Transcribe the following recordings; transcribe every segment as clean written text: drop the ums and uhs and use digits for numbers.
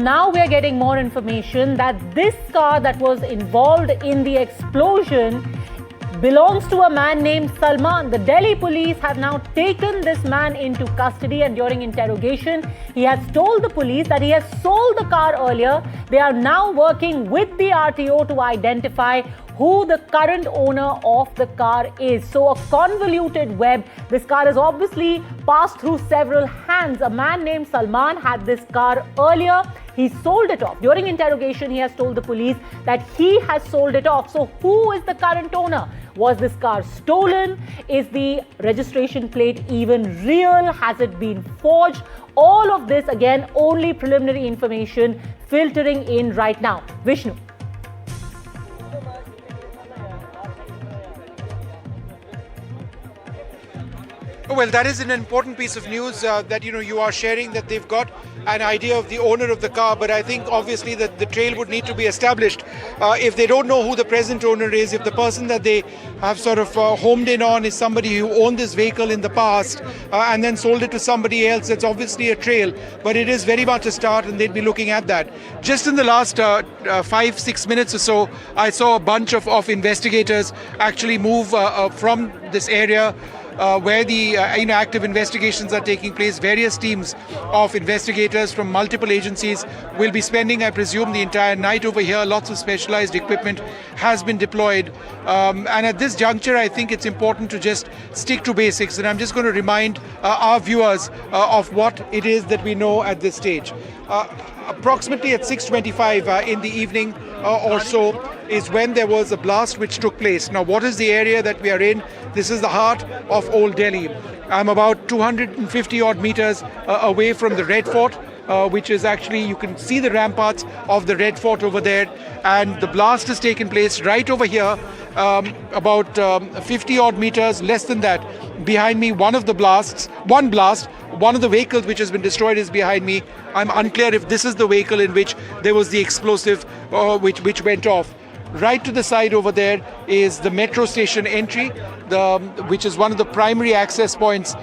now we're getting more information that this car that was involved in the explosion belongs to a man named Salman. The Delhi police have now taken this man into custody, and during interrogation, he has told the police that he has sold the car earlier. They are now working with the RTO to identify who the current owner of the car is. So a convoluted web. This car has obviously passed through several hands. A man named Salman had this car earlier. He sold it off. During interrogation, he has told the police that he has sold it off. So who is the current owner? Was this car stolen? Is the registration plate even real? Has it been forged? All of this, again, only preliminary information filtering in right now. Vishnu. Well, that is an important piece of news that you are sharing, that they've got an idea of the owner of the car, but I think obviously that the trail would need to be established. If they don't know who the present owner is, if the person that they have sort of homed in on is somebody who owned this vehicle in the past and then sold it to somebody else, it's obviously a trail, but it is very much a start, and they'd be looking at that. Just in the last 5-6 minutes or so, I saw a bunch of investigators actually move from this area where the active investigations are taking place. Various teams of investigators from multiple agencies will be spending, I presume, the entire night over here. Lots of specialized equipment has been deployed. And at this juncture, I think it's important to just stick to basics. And I'm just going to remind our viewers of what it is that we know at this stage. Approximately at 6:25 in the evening or so is when there was a blast which took place. Now, what is the area that we are in? This is the heart of Old Delhi. I'm about 250 odd meters away from the Red Fort, which is actually, you can see the ramparts of the Red Fort over there, and the blast has taken place right over here, about 50 odd meters, less than that. Behind me, one of the vehicles which has been destroyed is behind me. I'm unclear if this is the vehicle in which there was the explosive which went off. Right to the side over there is the metro station entry, which is one of the primary access points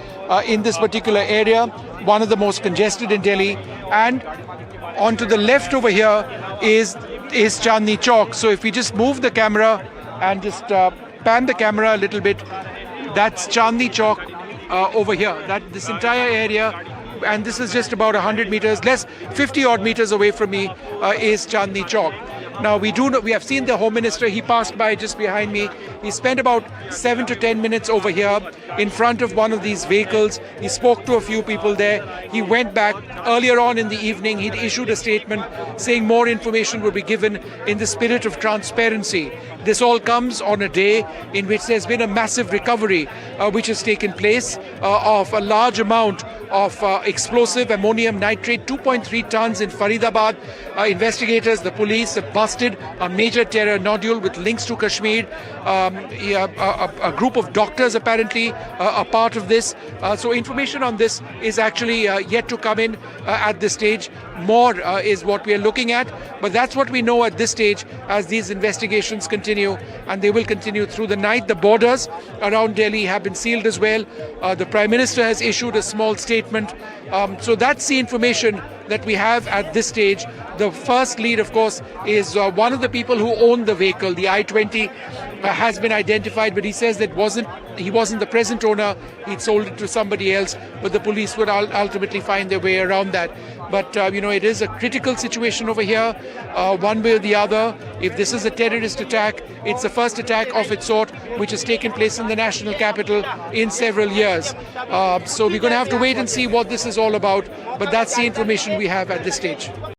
in this particular area, one of the most congested in Delhi. And onto the left over here is Chandni Chowk. So if we just move the camera and just pan the camera a little bit, that's Chandni Chowk over here. This entire area, and this is just about 100 meters, 50 odd meters away from me is Chandni Chowk. Now, we have seen the Home Minister. He passed by just behind me. He spent about 7 to 10 minutes over here in front of one of these vehicles. He spoke to a few people there. He went back. Earlier on in the evening, he'd issued a statement saying more information would be given in the spirit of transparency. This all comes on a day in which there's been a massive recovery which has taken place of a large amount of explosive ammonium nitrate, 2.3 tons in Faridabad. Investigators, the police, have busted a major terror nodule with links to Kashmir. A group of doctors apparently are part of this. So information on this is actually yet to come in at this stage. More is what we are looking at, but that's what we know at this stage as these investigations continue, and they will continue through the night. The borders around Delhi have been sealed as well. The Prime Minister has issued a small statement. So that's the information that we have at this stage. The first lead, of course, is one of the people who owned the vehicle, the i20, has been identified, but he says that he wasn't the present owner. He'd sold it to somebody else, but the police would ultimately find their way around that. But it is a critical situation over here, one way or the other. If this is a terrorist attack, it's the first attack of its sort which has taken place in the national capital in several years. So we're going to have to wait and see what this is all about, but that's the information we have at this stage.